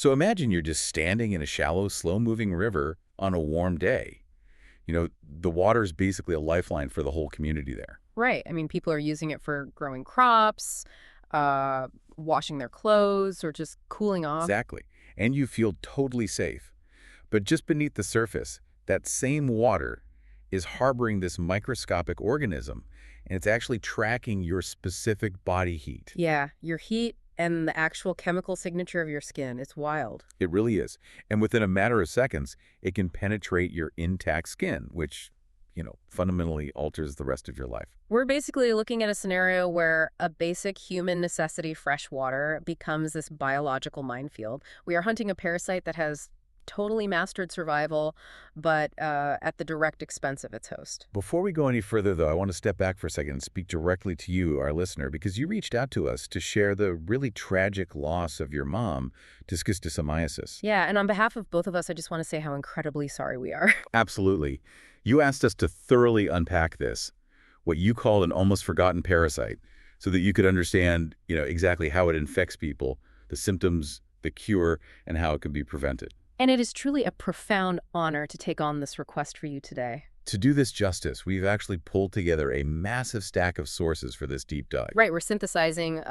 So imagine you're just standing in a shallow, slow-moving river on a warm day. The water is basically a lifeline for the whole community there. Right. I mean, people are using it for growing crops, uh, washing their clothes, or just cooling off. Exactly. And you feel totally safe. But just beneath the surface, that same water is harboring this microscopic organism, and it's actually tracking your specific body heat. Yeah, your heat and the actual chemical signature of your skin. It's wild. It really is. And within a matter of seconds, it can penetrate your intact skin, which, fundamentally alters the rest of your life. We're basically looking at a scenario where a basic human necessity, fresh water, becomes this biological minefield. We are hunting a parasite that has totally mastered survival, but at the direct expense of its host. Before we go any further, though, I want to step back for a second and speak directly to you, our listener, because you reached out to us to share the really tragic loss of your mom to schistosomiasis. Yeah, and on behalf of both of us, I just want to say how incredibly sorry we are. Absolutely. You asked us to thoroughly unpack this, what you called an almost forgotten parasite, so that you could understand, exactly how it infects people, the symptoms, the cure, and how it can be prevented. And it is truly a profound honor to take on this request for you today. To do this justice, we've actually pulled together a massive stack of sources for this deep dive. Right, we're synthesizing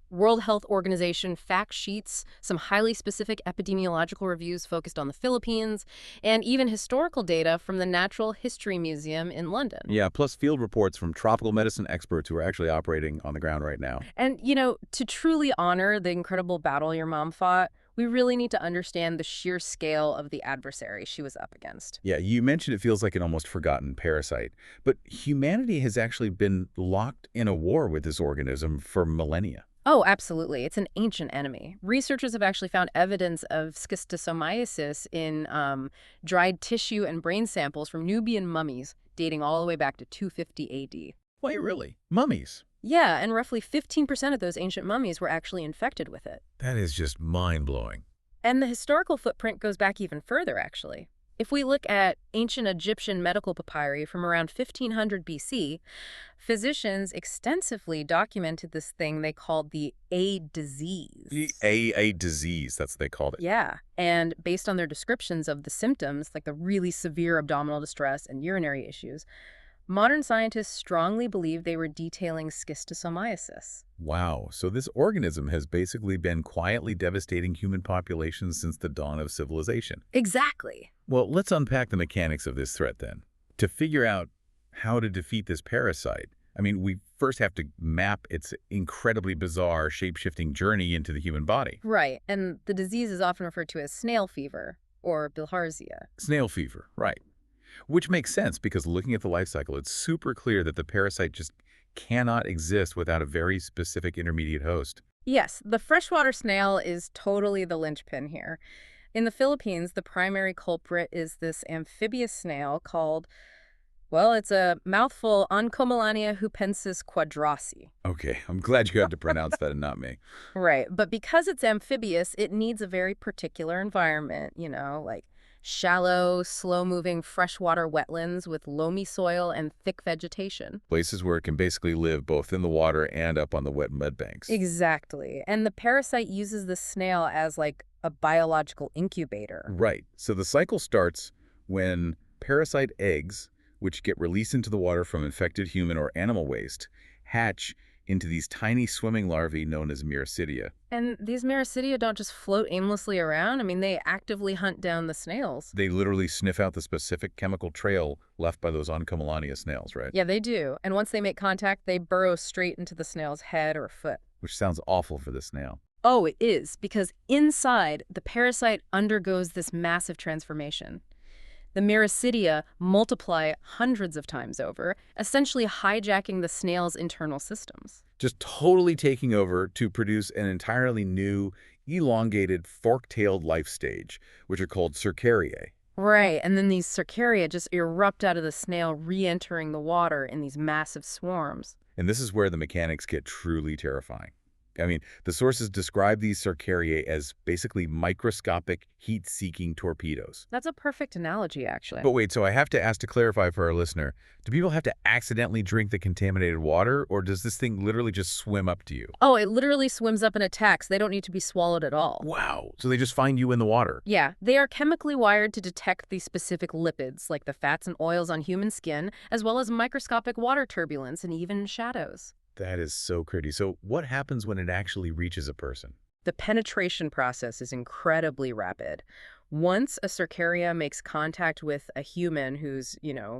World Health Organization fact sheets, some highly specific epidemiological reviews focused on the Philippines, and even historical data from the Natural History Museum in London. Yeah, plus field reports from tropical medicine experts who are actually operating on the ground right now. And, to truly honor the incredible battle your mom fought, we really need to understand the sheer scale of the adversary she was up against. Yeah, you mentioned it feels like an almost forgotten parasite, but humanity has actually been locked in a war with this organism for millennia. Oh, absolutely. It's an ancient enemy. Researchers have actually found evidence of schistosomiasis in dried tissue and brain samples from Nubian mummies dating all the way back to 250 AD. Wait, really? Mummies? Yeah, and roughly 15% of those ancient mummies were actually infected with it. That is just mind-blowing. And the historical footprint goes back even further, actually. If we look at ancient Egyptian medical papyri from around 1500 BC, physicians extensively documented this thing they called the A disease. A disease, that's what they called it. Yeah, and based on their descriptions of the symptoms, like the really severe abdominal distress and urinary issues, modern scientists strongly believe they were detailing schistosomiasis. Wow, so this organism has basically been quietly devastating human populations since the dawn of civilization. Exactly. Well, let's unpack the mechanics of this threat then. To figure out how to defeat this parasite, we first have to map its incredibly bizarre, shape-shifting journey into the human body. Right, and the disease is often referred to as snail fever or bilharzia. Snail fever, right. Which makes sense because looking at the life cycle, it's super clear that the parasite just cannot exist without a very specific intermediate host. Yes, the freshwater snail is totally the linchpin here. In the Philippines, the primary culprit is this amphibious snail called, well, it's a mouthful, Oncomelania hupensis quadrasi. Okay, I'm glad you had to pronounce that and not me. Right, but because it's amphibious, it needs a very particular environment, like shallow, slow-moving freshwater wetlands with loamy soil and thick vegetation. Places where it can basically live both in the water and up on the wet mud banks. Exactly. And the parasite uses the snail as like a biological incubator. Right. So the cycle starts when parasite eggs, which get released into the water from infected human or animal waste, hatch into these tiny swimming larvae known as Miracidia. And these Miracidia don't just float aimlessly around. They actively hunt down the snails. They literally sniff out the specific chemical trail left by those Oncomelania snails, right? Yeah, they do. And once they make contact, they burrow straight into the snail's head or foot. Which sounds awful for the snail. Oh, it is, because inside, the parasite undergoes this massive transformation. The Miracidia multiply hundreds of times over, essentially hijacking the snail's internal systems. Just totally taking over to produce an entirely new, elongated, fork-tailed life stage, which are called cercariae. Right, and then these cercaria just erupt out of the snail, re-entering the water in these massive swarms. And this is where the mechanics get truly terrifying. I mean, the sources describe these cercariae as basically microscopic, heat-seeking torpedoes. That's a perfect analogy, actually. But wait, so I have to ask to clarify for our listener, do people have to accidentally drink the contaminated water, or does this thing literally just swim up to you? Oh, it literally swims up and attacks. They don't need to be swallowed at all. Wow. So they just find you in the water. Yeah, they are chemically wired to detect these specific lipids, like the fats and oils on human skin, as well as microscopic water turbulence and even shadows. That is so pretty. So what happens when it actually reaches a person? The penetration process is incredibly rapid. Once a cercaria makes contact with a human who's,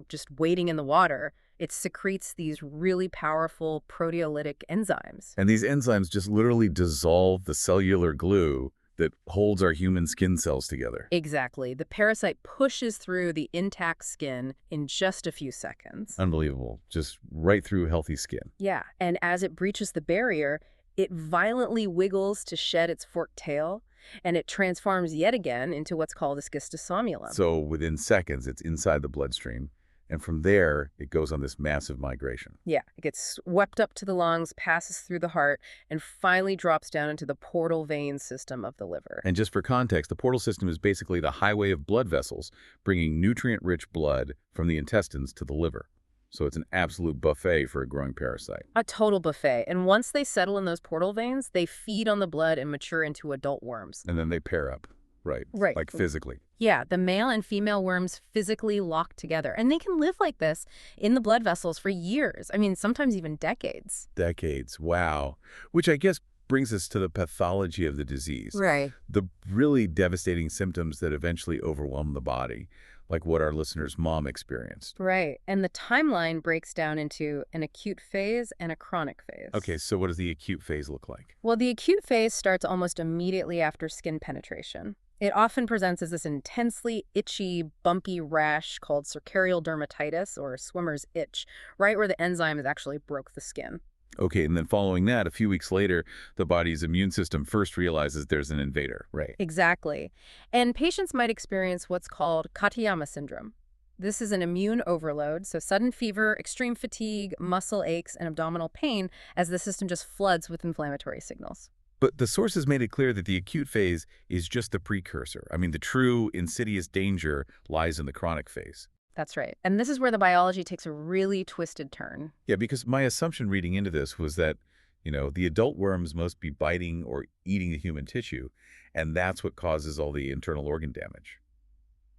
just waiting in the water, it secretes these really powerful proteolytic enzymes. And these enzymes just literally dissolve the cellular glue that holds our human skin cells together. Exactly. The parasite pushes through the intact skin in just a few seconds. Unbelievable. Just right through healthy skin. Yeah, and as it breaches the barrier, it violently wiggles to shed its forked tail, and it transforms yet again into what's called a schistosomulum. So within seconds, it's inside the bloodstream. And from there, it goes on this massive migration. Yeah, it gets swept up to the lungs, passes through the heart, and finally drops down into the portal vein system of the liver. And just for context, the portal system is basically the highway of blood vessels, bringing nutrient-rich blood from the intestines to the liver. So it's an absolute buffet for a growing parasite. A total buffet. And once they settle in those portal veins, they feed on the blood and mature into adult worms. And then they pair up, right? Right. Like physically. Yeah, the male and female worms physically lock together. And they can live like this in the blood vessels for years. I mean, sometimes even decades. Decades. Wow. Which I guess brings us to the pathology of the disease. Right. The really devastating symptoms that eventually overwhelm the body, like what our listener's mom experienced. Right. And the timeline breaks down into an acute phase and a chronic phase. Okay, so what does the acute phase look like? Well, the acute phase starts almost immediately after skin penetration. It often presents as this intensely itchy, bumpy rash called cercarial dermatitis, or swimmer's itch, right where the enzymes actually broke the skin. Okay, and then following that, a few weeks later, the body's immune system first realizes there's an invader, right? Exactly. And patients might experience what's called Katayama syndrome. This is an immune overload, so sudden fever, extreme fatigue, muscle aches, and abdominal pain as the system just floods with inflammatory signals. But the sources made it clear that the acute phase is just the precursor. I mean, the true insidious danger lies in the chronic phase. That's right. And this is where the biology takes a really twisted turn. Yeah, because my assumption reading into this was that, the adult worms must be biting or eating the human tissue, and that's what causes all the internal organ damage.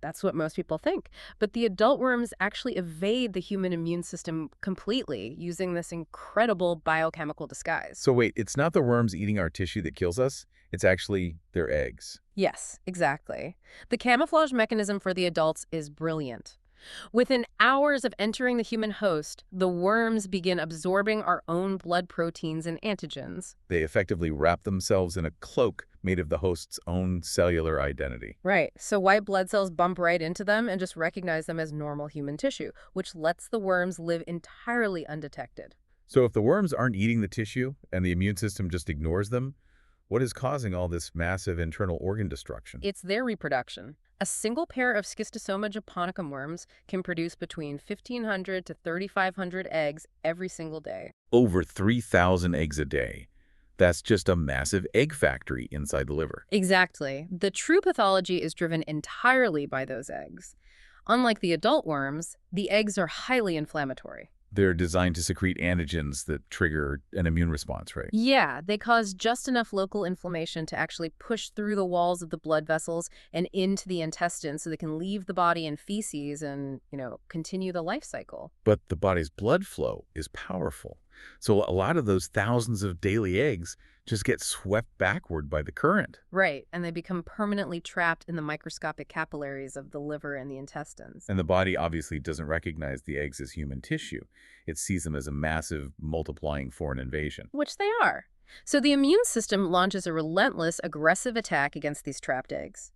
That's what most people think. But the adult worms actually evade the human immune system completely using this incredible biochemical disguise. So wait, it's not the worms eating our tissue that kills us, it's actually their eggs. Yes, exactly. The camouflage mechanism for the adults is brilliant. Within hours of entering the human host, the worms begin absorbing our own blood proteins and antigens. They effectively wrap themselves in a cloak made of the host's own cellular identity. Right, so white blood cells bump right into them and just recognize them as normal human tissue, which lets the worms live entirely undetected. So if the worms aren't eating the tissue and the immune system just ignores them, what is causing all this massive internal organ destruction? It's their reproduction. A single pair of Schistosoma japonicum worms can produce between 1,500 to 3,500 eggs every single day. Over 3,000 eggs a day. That's just a massive egg factory inside the liver. Exactly. The true pathology is driven entirely by those eggs. Unlike the adult worms, the eggs are highly inflammatory. They're designed to secrete antigens that trigger an immune response, right? Yeah, they cause just enough local inflammation to actually push through the walls of the blood vessels and into the intestines so they can leave the body in feces and, continue the life cycle. But the body's blood flow is powerful. So a lot of those thousands of daily eggs just get swept backward by the current. Right, and they become permanently trapped in the microscopic capillaries of the liver and the intestines. And the body obviously doesn't recognize the eggs as human tissue. It sees them as a massive, multiplying foreign invasion. Which they are. So the immune system launches a relentless, aggressive attack against these trapped eggs.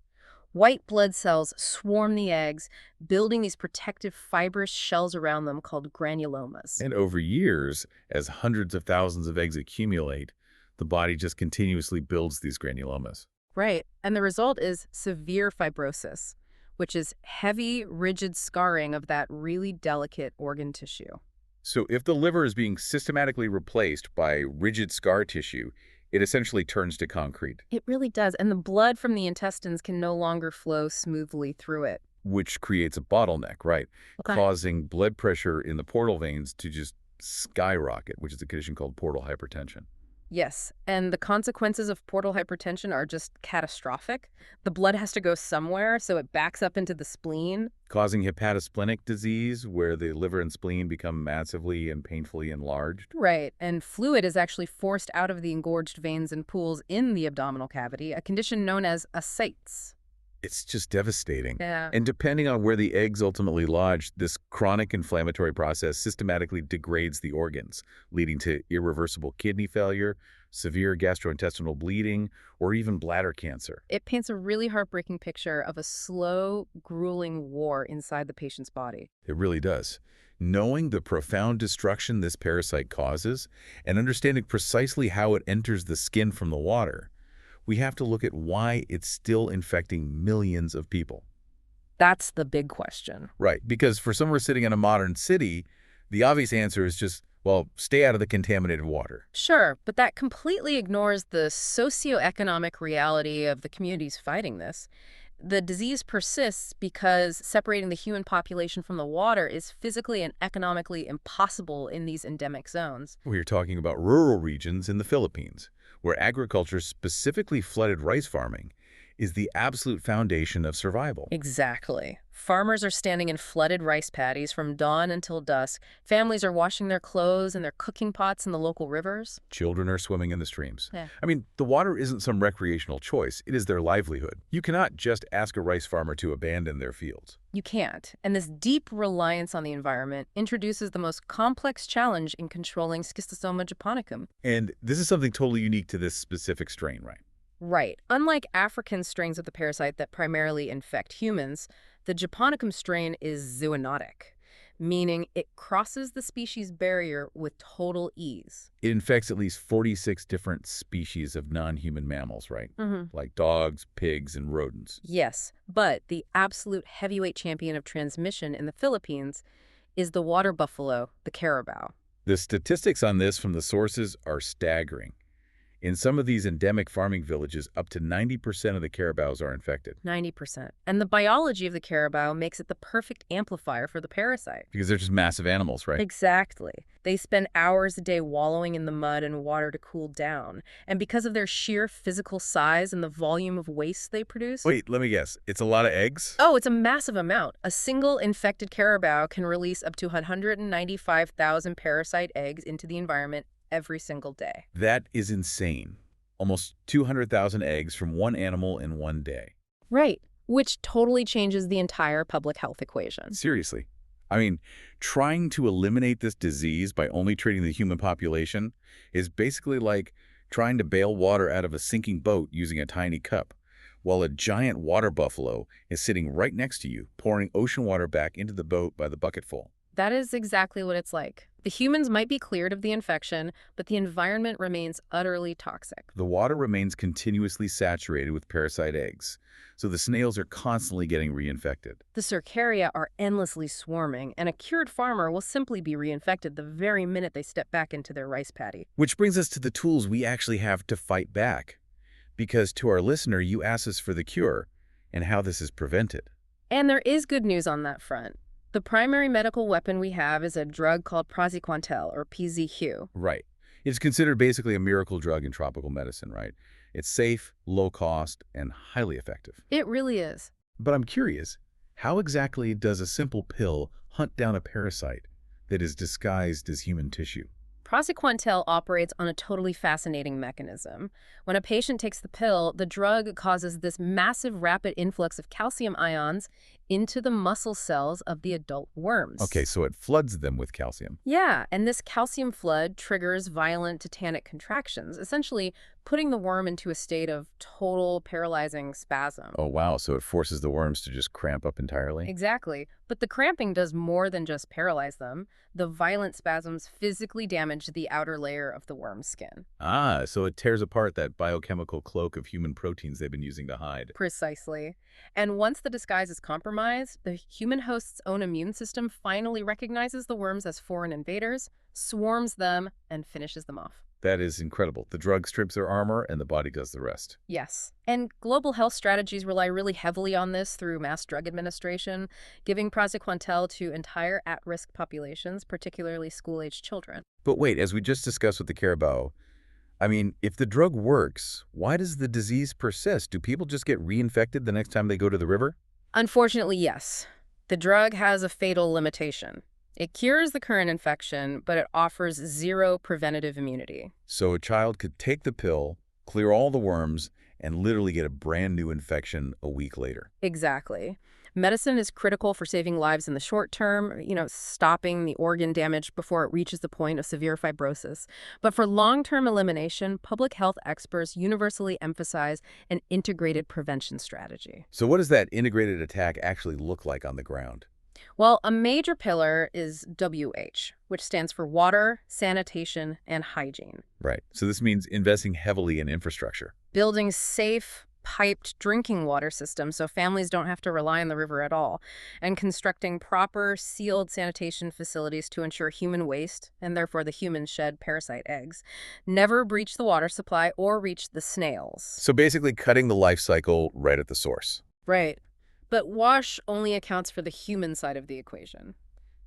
White blood cells swarm the eggs, building these protective fibrous shells around them called granulomas. And over years, as hundreds of thousands of eggs accumulate, the body just continuously builds these granulomas. Right, and the result is severe fibrosis, which is heavy, rigid scarring of that really delicate organ tissue. So if the liver is being systematically replaced by rigid scar tissue, It essentially turns to concrete, It really does, and the blood from the intestines can no longer flow smoothly through it. which creates a bottleneck, right? Okay. Causing blood pressure in the portal veins to just skyrocket, which is a condition called portal hypertension. Yes, and the consequences of portal hypertension are just catastrophic. The blood has to go somewhere, so it backs up into the spleen. Causing hepatosplenic disease, where the liver and spleen become massively and painfully enlarged. Right, and fluid is actually forced out of the engorged veins and pools in the abdominal cavity, a condition known as ascites. It's just devastating. Yeah. And depending on where the eggs ultimately lodge, this chronic inflammatory process systematically degrades the organs, leading to irreversible kidney failure, severe gastrointestinal bleeding, or even bladder cancer. It paints a really heartbreaking picture of a slow, grueling war inside the patient's body. It really does. Knowing the profound destruction this parasite causes and understanding precisely how it enters the skin from the water, we have to look at why it's still infecting millions of people. That's the big question. Right, because for somewhere sitting in a modern city, the obvious answer is just, well, stay out of the contaminated water. Sure, but that completely ignores the socioeconomic reality of the communities fighting this. The disease persists because separating the human population from the water is physically and economically impossible in these endemic zones. We're talking about rural regions in the Philippines, where agriculture, specifically flooded rice farming, is the absolute foundation of survival. Exactly. Farmers are standing in flooded rice paddies from dawn until dusk. Families are washing their clothes and their cooking pots in the local rivers. Children are swimming in the streams. Yeah. I mean, the water isn't some recreational choice. It is their livelihood. You cannot just ask a rice farmer to abandon their fields. You can't. And this deep reliance on the environment introduces the most complex challenge in controlling Schistosoma japonicum. And this is something totally unique to this specific strain, right? Right. Unlike African strains of the parasite that primarily infect humans, the japonicum strain is zoonotic, meaning it crosses the species barrier with total ease. It infects at least 46 different species of non-human mammals, right? Like dogs, pigs, and rodents. Yes, but the absolute heavyweight champion of transmission in the Philippines is the water buffalo, the carabao. The statistics on this from the sources are staggering. In some of these endemic farming villages, up to 90% of the carabaos are infected. 90%. And the biology of the carabao makes it the perfect amplifier for the parasite. Because they're just massive animals, right? Exactly. They spend hours a day wallowing in the mud and water to cool down. And because of their sheer physical size and the volume of waste they produce... Wait, let me guess. It's a lot of eggs? Oh, it's a massive amount. A single infected carabao can release up to 195,000 parasite eggs into the environment every single day. That is insane. Almost 200,000 eggs from one animal in one day. Right, which totally changes the entire public health equation. Seriously. I mean, trying to eliminate this disease by only treating the human population is basically like trying to bail water out of a sinking boat using a tiny cup, while a giant water buffalo is sitting right next to you, pouring ocean water back into the boat by the bucketful. That is exactly what it's like. The humans might be cleared of the infection, but the environment remains utterly toxic. The water remains continuously saturated with parasite eggs, so the snails are constantly getting reinfected. The cercaria are endlessly swarming, and a cured farmer will simply be reinfected the very minute they step back into their rice paddy. Which brings us to the tools we actually have to fight back. Because to our listener, you asked us for the cure and how this is prevented. And there is good news on that front. The primary medical weapon we have is a drug called praziquantel, or PZQ. Right. It's considered basically a miracle drug in tropical medicine, right? It's safe, low cost, and highly effective. It really is. But I'm curious, how exactly does a simple pill hunt down a parasite that is disguised as human tissue? Praziquantel operates on a totally fascinating mechanism. When a patient takes the pill, the drug causes this massive rapid influx of calcium ions into the muscle cells of the adult worms. Okay, so it floods them with calcium. Yeah, and this calcium flood triggers violent tetanic contractions, essentially putting the worm into a state of total paralyzing spasm. Oh, wow, so it forces the worms to just cramp up entirely? Exactly. But the cramping does more than just paralyze them. The violent spasms physically damage the outer layer of the worm's skin. Ah, so it tears apart that biochemical cloak of human proteins they've been using to hide. Precisely. And once the disguise is compromised, the human host's own immune system finally recognizes the worms as foreign invaders, swarms them, and finishes them off. That is incredible. The drug strips their armor and the body does the rest. Yes. And global health strategies rely really heavily on this through mass drug administration, giving praziquantel to entire at-risk populations, particularly school-aged children. But wait, as we just discussed with the carabao, I mean, if the drug works, why does the disease persist? Do people just get reinfected the next time they go to the river? Unfortunately, yes. The drug has a fatal limitation. It cures the current infection, but it offers zero preventative immunity. So a child could take the pill, clear all the worms, and literally get a brand new infection a week later. Exactly. Medicine is critical for saving lives in the short term, stopping the organ damage before it reaches the point of severe fibrosis. But for long-term elimination, public health experts universally emphasize an integrated prevention strategy. So what does that integrated attack actually look like on the ground? Well, a major pillar is WH, which stands for water, sanitation, and hygiene. Right. So this means investing heavily in infrastructure. Building safe, piped drinking water systems so families don't have to rely on the river at all, and constructing proper sealed sanitation facilities to ensure human waste, and therefore the human shed parasite eggs, never breach the water supply or reach the snails. So basically cutting the life cycle right at the source. Right. But WASH only accounts for the human side of the equation.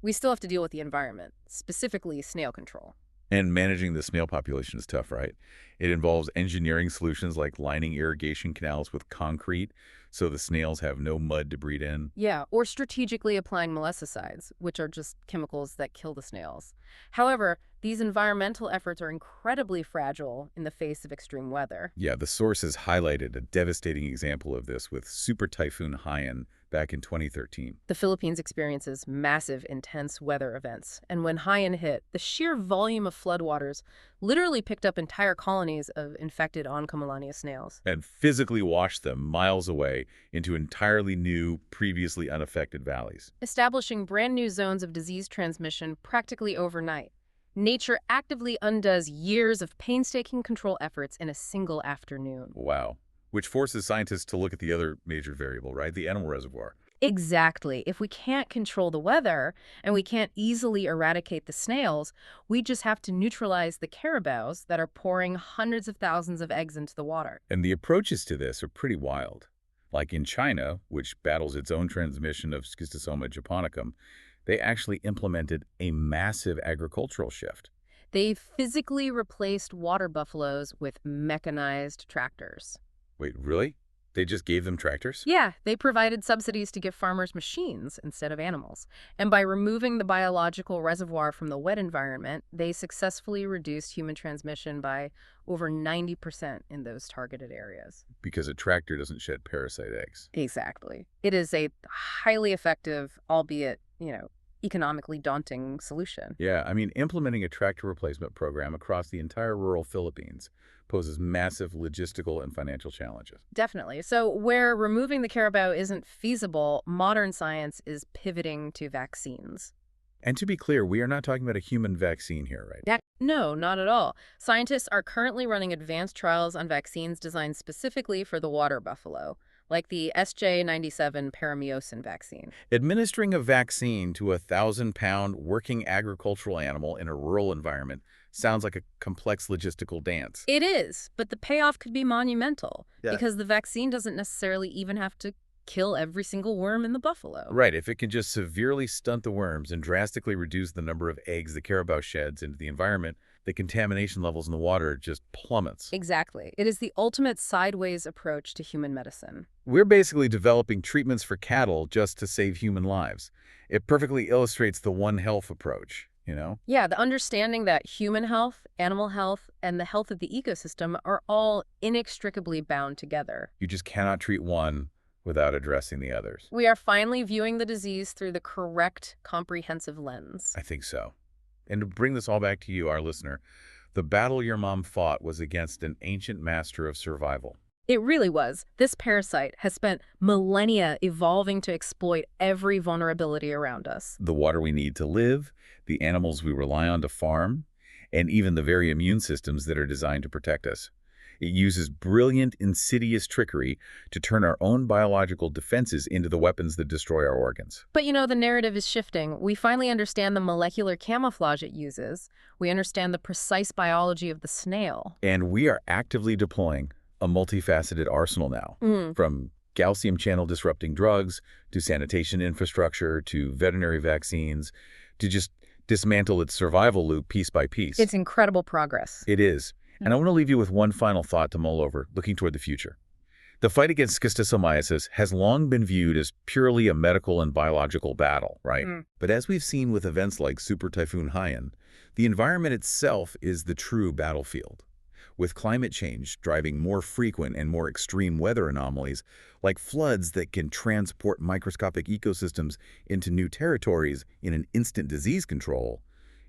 We still have to deal with the environment, specifically snail control. And managing the snail population is tough, right? It involves engineering solutions like lining irrigation canals with concrete so the snails have no mud to breed in. Yeah, or strategically applying molescicides, which are just chemicals that kill the snails. However, these environmental efforts are incredibly fragile in the face of extreme weather. Yeah, the source has highlighted a devastating example of this with Super Typhoon Haiyan back in 2013. The Philippines experiences massive, intense weather events, and when Haiyan hit, the sheer volume of floodwaters literally picked up entire colonies of infected Oncomelania snails. And physically washed them miles away into entirely new, previously unaffected valleys. Establishing brand new zones of disease transmission practically overnight. Nature actively undoes years of painstaking control efforts in a single afternoon. Wow. Which forces scientists to look at the other major variable, right? The animal reservoir. Exactly. If we can't control the weather and we can't easily eradicate the snails, we just have to neutralize the carabaos that are pouring hundreds of thousands of eggs into the water. And the approaches to this are pretty wild. Like in China, which battles its own transmission of Schistosoma japonicum, they actually implemented a massive agricultural shift. They physically replaced water buffaloes with mechanized tractors. Wait, really? They just gave them tractors? Yeah, they provided subsidies to give farmers machines instead of animals. And by removing the biological reservoir from the wet environment, they successfully reduced human transmission by over 90% in those targeted areas. Because a tractor doesn't shed parasite eggs. Exactly. It is a highly effective, albeit, economically daunting solution. Yeah, I mean, implementing a tractor replacement program across the entire rural Philippines poses massive logistical and financial challenges. Definitely. So where removing the carabao isn't feasible, modern science is pivoting to vaccines. And to be clear, we are not talking about a human vaccine here, right? No, not at all. Scientists are currently running advanced trials on vaccines designed specifically for the water buffalo, like the SJ97 paramyocin vaccine. Administering a vaccine to a 1,000-pound working agricultural animal in a rural environment sounds like a complex logistical dance. It is, but the payoff could be monumental Yeah. because the vaccine doesn't necessarily even have to kill every single worm in the buffalo. Right, if it can just severely stunt the worms and drastically reduce the number of eggs the carabao sheds into the environment, the contamination levels in the water just plummets. Exactly. It is the ultimate sideways approach to human medicine. We're basically developing treatments for cattle just to save human lives. It perfectly illustrates the One Health approach, Yeah, the understanding that human health, animal health, and the health of the ecosystem are all inextricably bound together. You just cannot treat one without addressing the others. We are finally viewing the disease through the correct, comprehensive lens. I think so. And to bring this all back to you, our listener, the battle your mom fought was against an ancient master of survival. It really was. This parasite has spent millennia evolving to exploit every vulnerability around us. The water we need to live, the animals we rely on to farm, and even the very immune systems that are designed to protect us. It uses brilliant, insidious trickery to turn our own biological defenses into the weapons that destroy our organs. But the narrative is shifting. We finally understand the molecular camouflage it uses. We understand the precise biology of the snail. And we are actively deploying a multifaceted arsenal now, from calcium channel disrupting drugs to sanitation infrastructure to veterinary vaccines to just dismantle its survival loop piece by piece. It's incredible progress. It is. And I want to leave you with one final thought to mull over, looking toward the future. The fight against schistosomiasis has long been viewed as purely a medical and biological battle, right? But as we've seen with events like Super Typhoon Haiyan, the environment itself is the true battlefield. With climate change driving more frequent and more extreme weather anomalies, like floods that can transport microscopic ecosystems into new territories in an instant disease control,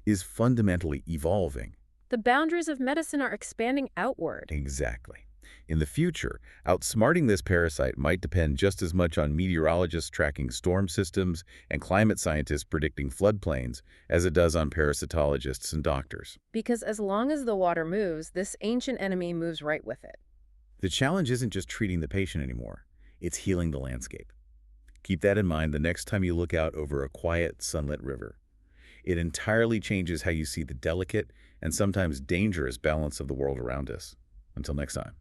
is fundamentally evolving. The boundaries of medicine are expanding outward. Exactly. In the future, outsmarting this parasite might depend just as much on meteorologists tracking storm systems and climate scientists predicting floodplains as it does on parasitologists and doctors. Because as long as the water moves, this ancient enemy moves right with it. The challenge isn't just treating the patient anymore, it's healing the landscape. Keep that in mind the next time you look out over a quiet, sunlit river. It entirely changes how you see the delicate and sometimes dangerous balance of the world around us. Until next time.